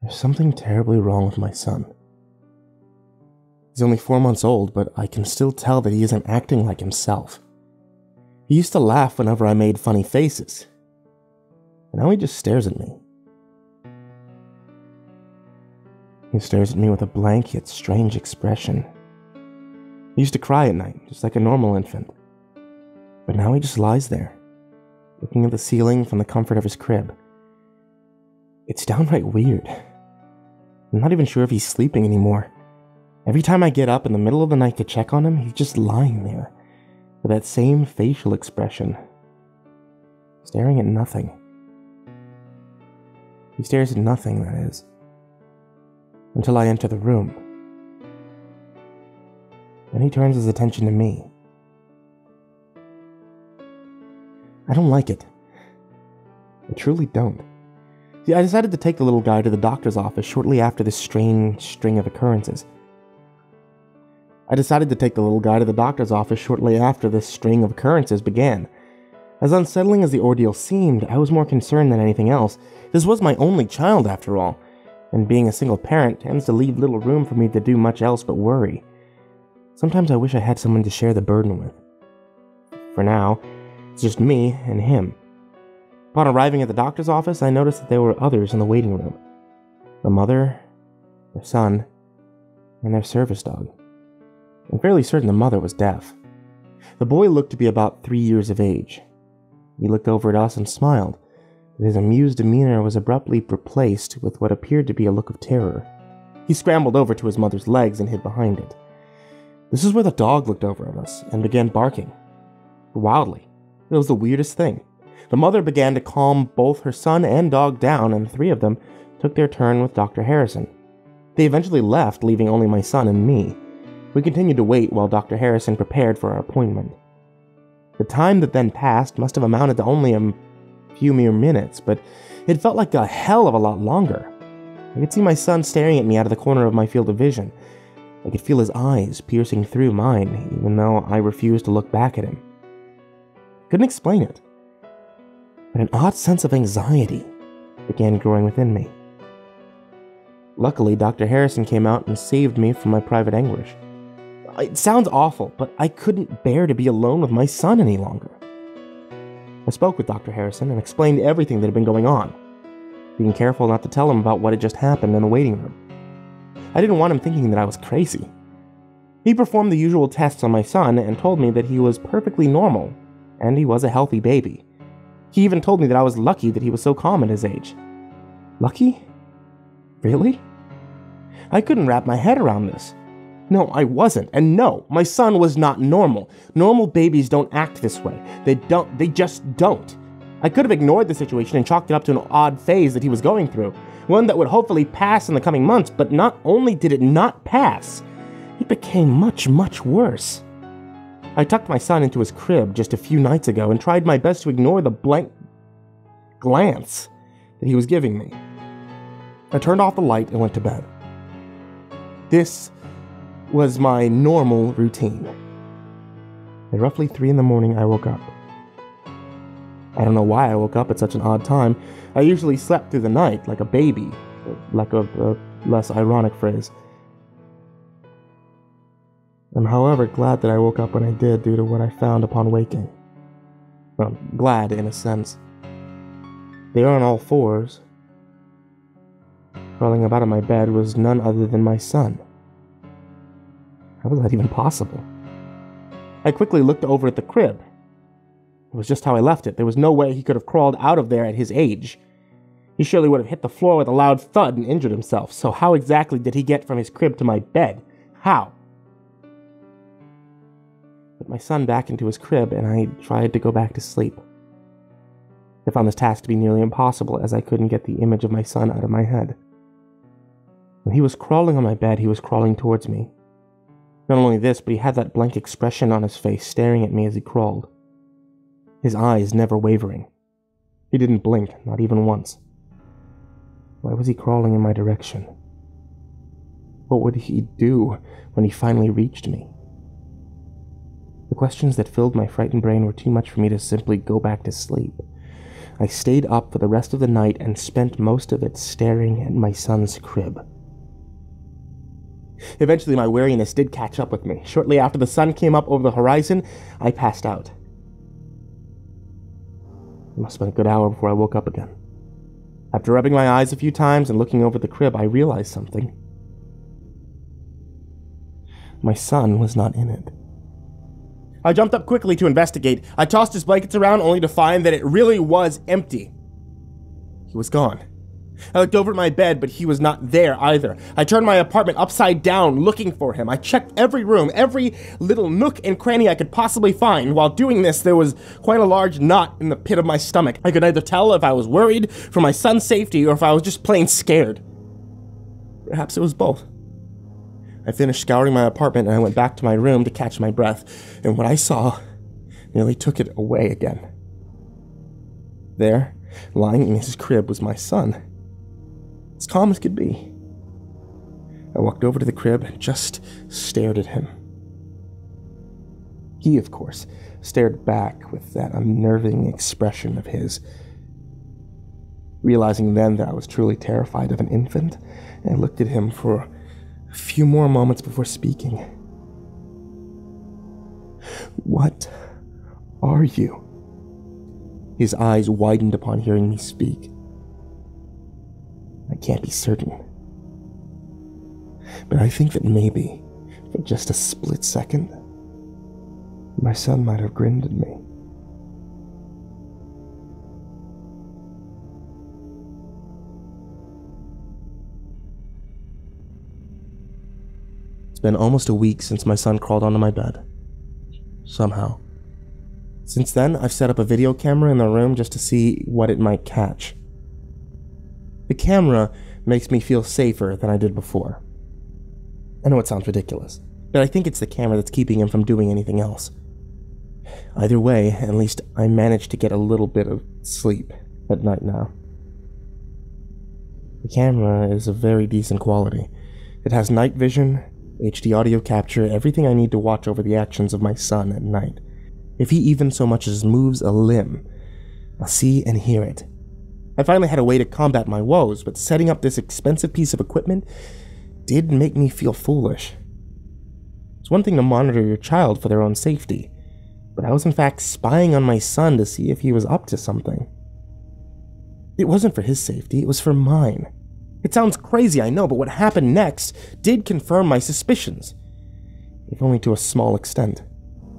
There's something terribly wrong with my son. He's only 4 months old, but I can still tell that he isn't acting like himself. He used to laugh whenever I made funny faces. And now he just stares at me. He stares at me with a blank yet strange expression. He used to cry at night, just like a normal infant. But now he just lies there, looking at the ceiling from the comfort of his crib. It's downright weird. I'm not even sure if he's sleeping anymore. Every time I get up in the middle of the night to check on him, he's just lying there, with that same facial expression, staring at nothing. He stares at nothing, that is, until I enter the room. Then he turns his attention to me. I don't like it. I truly don't. See, I decided to take the little guy to the doctor's office shortly after this strange string of occurrences. began. As unsettling as the ordeal seemed, I was more concerned than anything else. This was my only child, after all, and being a single parent tends to leave little room for me to do much else but worry. Sometimes I wish I had someone to share the burden with. For now, it's just me and him. Upon arriving at the doctor's office, I noticed that there were others in the waiting room. The mother, their son, and their service dog. I'm fairly certain the mother was deaf. The boy looked to be about 3 years of age. He looked over at us and smiled, but his amused demeanor was abruptly replaced with what appeared to be a look of terror. He scrambled over to his mother's legs and hid behind it. This is where the dog looked over at us and began barking. Wildly. It was the weirdest thing. The mother began to calm both her son and dog down, and the three of them took their turn with Dr. Harrison. They eventually left, leaving only my son and me. We continued to wait while Dr. Harrison prepared for our appointment. The time that then passed must have amounted to only a few mere minutes, but it felt like a hell of a lot longer. I could see my son staring at me out of the corner of my field of vision. I could feel his eyes piercing through mine, even though I refused to look back at him. Couldn't explain it, but an odd sense of anxiety began growing within me. Luckily, Dr. Harrison came out and saved me from my private anguish. It sounds awful, but I couldn't bear to be alone with my son any longer. I spoke with Dr. Harrison and explained everything that had been going on, being careful not to tell him about what had just happened in the waiting room. I didn't want him thinking that I was crazy. He performed the usual tests on my son and told me that he was perfectly normal, and he was a healthy baby. He even told me that I was lucky that he was so calm at his age. Lucky? Really? I couldn't wrap my head around this. No, I wasn't. And no, my son was not normal. Normal babies don't act this way. They just don't. I could have ignored the situation and chalked it up to an odd phase that he was going through. One that would hopefully pass in the coming months, but not only did it not pass, it became much, much worse. I tucked my son into his crib just a few nights ago and tried my best to ignore the blank glance that he was giving me. I turned off the light and went to bed. This was my normal routine. At roughly 3 in the morning, I woke up. I don't know why I woke up at such an odd time. I usually slept through the night like a baby, like a less ironic phrase. I'm however glad that I woke up when I did due to what I found upon waking. Well, glad in a sense. They were on all fours. Crawling about in my bed was none other than my son. How was that even possible? I quickly looked over at the crib. It was just how I left it. There was no way he could have crawled out of there at his age. He surely would have hit the floor with a loud thud and injured himself. So how exactly did he get from his crib to my bed? How? Put my son back into his crib and I tried to go back to sleep. I found this task to be nearly impossible as I couldn't get the image of my son out of my head. When he was crawling on my bed, he was crawling towards me. Not only this, but he had that blank expression on his face staring at me as he crawled. His eyes never wavering. He didn't blink, not even once. Why was he crawling in my direction? What would he do when he finally reached me? The questions that filled my frightened brain were too much for me to simply go back to sleep. I stayed up for the rest of the night and spent most of it staring at my son's crib. Eventually, my wariness did catch up with me. Shortly after the sun came up over the horizon, I passed out. It must have been a good hour before I woke up again. After rubbing my eyes a few times and looking over the crib, I realized something. My son was not in it. I jumped up quickly to investigate. I tossed his blankets around only to find that it really was empty. He was gone. I looked over at my bed, but he was not there either. I turned my apartment upside down looking for him. I checked every room, every little nook and cranny I could possibly find. While doing this, there was quite a large knot in the pit of my stomach. I could neither tell if I was worried for my son's safety or if I was just plain scared. Perhaps it was both. I finished scouring my apartment and I went back to my room to catch my breath, and what I saw nearly took it away again. There, lying in his crib, was my son. As calm as could be. I walked over to the crib and just stared at him. He, of course, stared back with that unnerving expression of his. Realizing then that I was truly terrified of an infant, I looked at him for a few more moments before speaking. "What are you?" His eyes widened upon hearing me speak. I can't be certain, but I think that maybe, for just a split second, my son might have grinned at me. It's been almost a week since my son crawled onto my bed. Somehow. Since then, I've set up a video camera in the room just to see what it might catch. The camera makes me feel safer than I did before. I know it sounds ridiculous, but I think it's the camera that's keeping him from doing anything else. Either way, at least I managed to get a little bit of sleep at night now. The camera is of very decent quality. It has night vision, HD audio capture, everything I need to watch over the actions of my son at night. If he even so much as moves a limb, I'll see and hear it. I finally had a way to combat my woes, but setting up this expensive piece of equipment did make me feel foolish. It's one thing to monitor your child for their own safety, but I was in fact spying on my son to see if he was up to something. It wasn't for his safety, it was for mine. It sounds crazy, I know, but what happened next did confirm my suspicions, if only to a small extent.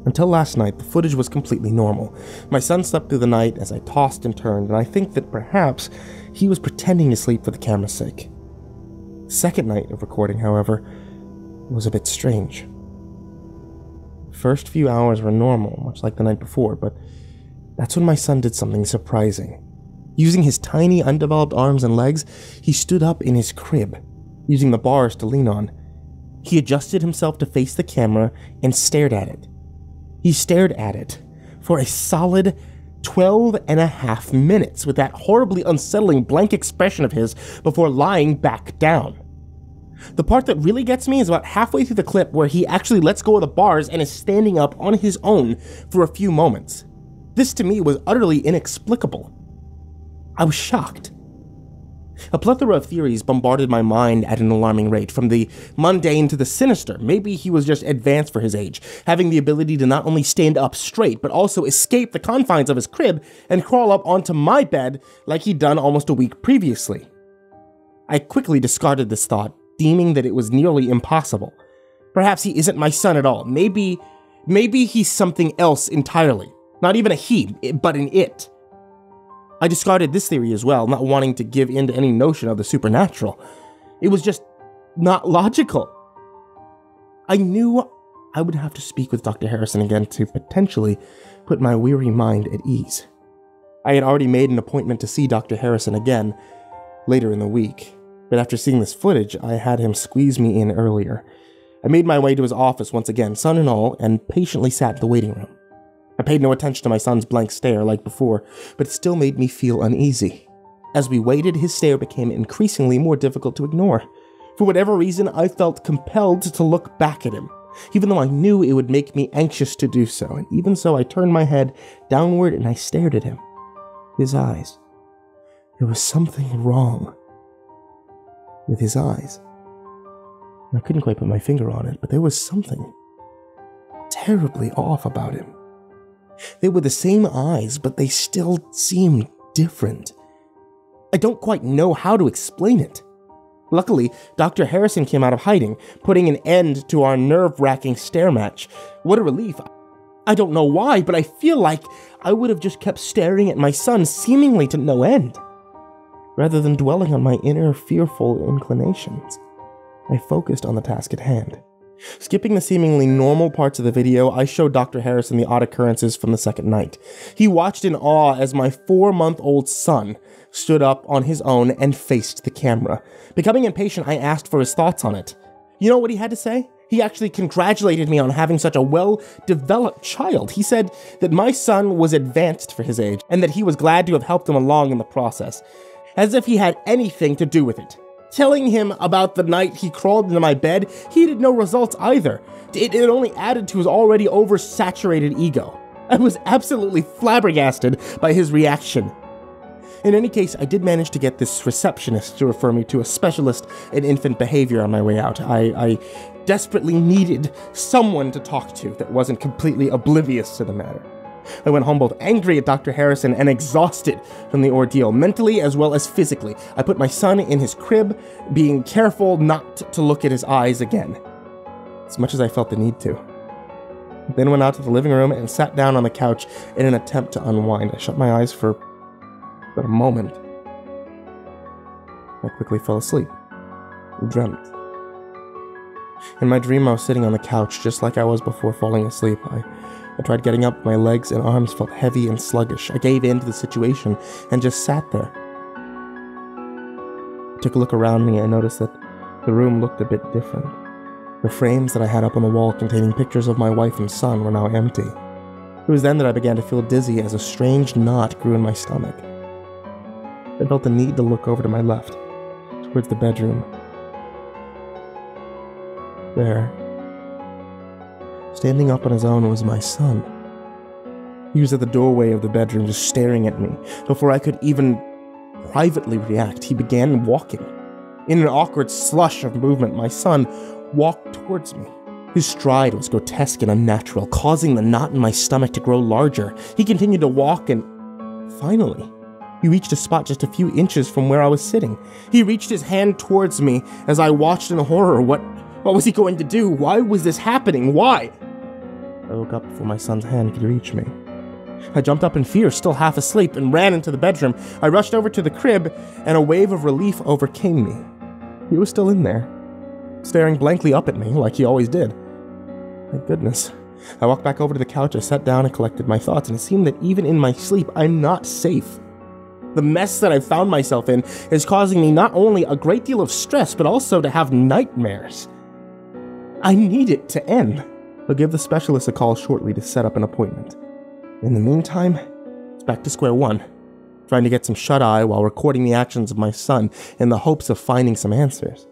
Until last night, the footage was completely normal. My son slept through the night as I tossed and turned, and I think that perhaps he was pretending to sleep for the camera's sake. The second night of recording, however, was a bit strange. The first few hours were normal, much like the night before, but that's when my son did something surprising. Using his tiny, undeveloped arms and legs, he stood up in his crib, using the bars to lean on. He adjusted himself to face the camera and stared at it. He stared at it for a solid 12.5 minutes with that horribly unsettling blank expression of his before lying back down. The part that really gets me is about halfway through the clip where he actually lets go of the bars and is standing up on his own for a few moments. This to me was utterly inexplicable. I was shocked. A plethora of theories bombarded my mind at an alarming rate, from the mundane to the sinister. Maybe he was just advanced for his age, having the ability to not only stand up straight, but also escape the confines of his crib and crawl up onto my bed like he'd done almost a week previously. I quickly discarded this thought, deeming that it was nearly impossible. Perhaps he isn't my son at all. Maybe he's something else entirely. Not even a he, but an it. I discarded this theory as well, not wanting to give in to any notion of the supernatural. It was just not logical. I knew I would have to speak with Dr. Harrison again to potentially put my weary mind at ease. I had already made an appointment to see Dr. Harrison again later in the week, but after seeing this footage, I had him squeeze me in earlier. I made my way to his office once again, son and all, and patiently sat in the waiting room. I paid no attention to my son's blank stare like before, but it still made me feel uneasy. As we waited, his stare became increasingly more difficult to ignore. For whatever reason, I felt compelled to look back at him, even though I knew it would make me anxious to do so, and even so I turned my head downward and I stared at him. His eyes. There was something wrong with his eyes. I couldn't quite put my finger on it, but there was something terribly off about him. They were the same eyes, but they still seemed different. I don't quite know how to explain it. Luckily, Dr. Harrison came out of hiding, putting an end to our nerve-wracking stare match. What a relief. I don't know why, but I feel like I would have just kept staring at my son seemingly to no end. Rather than dwelling on my inner fearful inclinations, I focused on the task at hand. Skipping the seemingly normal parts of the video, I showed Dr. Harrison the odd occurrences from the second night. He watched in awe as my 4-month-old son stood up on his own and faced the camera. Becoming impatient, I asked for his thoughts on it. You know what he had to say? He actually congratulated me on having such a well-developed child. He said that my son was advanced for his age, and that he was glad to have helped him along in the process. As if he had anything to do with it. Telling him about the night he crawled into my bed, he had no results either. It only added to his already oversaturated ego. I was absolutely flabbergasted by his reaction. In any case, I did manage to get this receptionist to refer me to a specialist in infant behavior on my way out. I desperately needed someone to talk to that wasn't completely oblivious to the matter. I went home both angry at Dr. Harrison and exhausted from the ordeal, mentally as well as physically. I put my son in his crib, being careful not to look at his eyes again, as much as I felt the need to. Then went out to the living room and sat down on the couch in an attempt to unwind. I shut my eyes for but a moment. I quickly fell asleep and dreamt. In my dream, I was sitting on the couch just like I was before falling asleep. I tried getting up, my legs and arms felt heavy and sluggish. I gave in to the situation and just sat there. I took a look around me and I noticed that the room looked a bit different. The frames that I had up on the wall containing pictures of my wife and son were now empty. It was then that I began to feel dizzy as a strange knot grew in my stomach. I felt the need to look over to my left, towards the bedroom. There, standing up on his own, was my son. He was at the doorway of the bedroom, just staring at me. Before I could even privately react, he began walking. In an awkward slush of movement, my son walked towards me. His stride was grotesque and unnatural, causing the knot in my stomach to grow larger. He continued to walk and, finally, he reached a spot just a few inches from where I was sitting. He reached his hand towards me as I watched in horror. What was he going to do? Why was this happening? Why? I woke up before my son's hand could reach me. I jumped up in fear, still half asleep, and ran into the bedroom. I rushed over to the crib, and a wave of relief overcame me. He was still in there, staring blankly up at me like he always did. Thank goodness. I walked back over to the couch, I sat down and collected my thoughts, and it seemed that even in my sleep, I'm not safe. The mess that I found myself in is causing me not only a great deal of stress, but also to have nightmares. I need it to end. I'll give the specialist a call shortly to set up an appointment. In the meantime, it's back to square one, trying to get some shut-eye while recording the actions of my son in the hopes of finding some answers.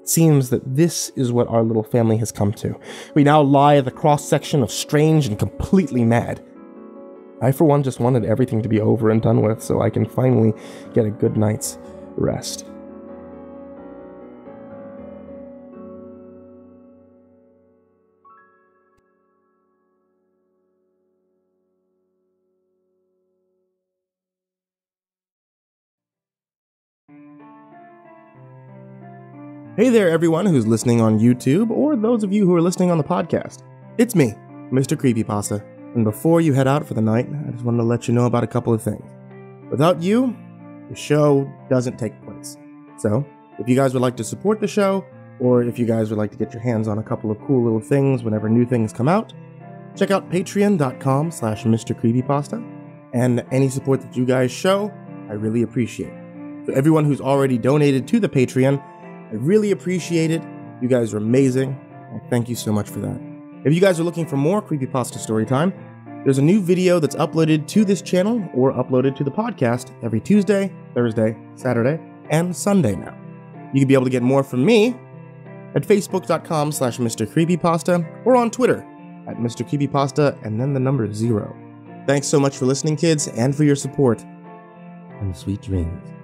It seems that this is what our little family has come to. We now lie at the cross-section of strange and completely mad. I, for one, just wanted everything to be over and done with so I can finally get a good night's rest. Hey there, everyone who's listening on YouTube, or those of you who are listening on the podcast. It's me, MrCreepyPasta. And before you head out for the night, I just wanted to let you know about a couple of things. Without you, the show doesn't take place. So, if you guys would like to support the show, or if you guys would like to get your hands on a couple of cool little things whenever new things come out, check out patreon.com/MrCreepyPasta, and any support that you guys show, I really appreciate. For everyone who's already donated to the Patreon, I really appreciate it. You guys are amazing, and thank you so much for that. If you guys are looking for more Creepypasta Storytime, there's a new video that's uploaded to this channel or uploaded to the podcast every Tuesday, Thursday, Saturday, and Sunday now. You can be able to get more from me at facebook.com/MrCreepyPasta or on Twitter at MrCreepyPasta and then the number 0. Thanks so much for listening, kids, and for your support. And sweet dreams.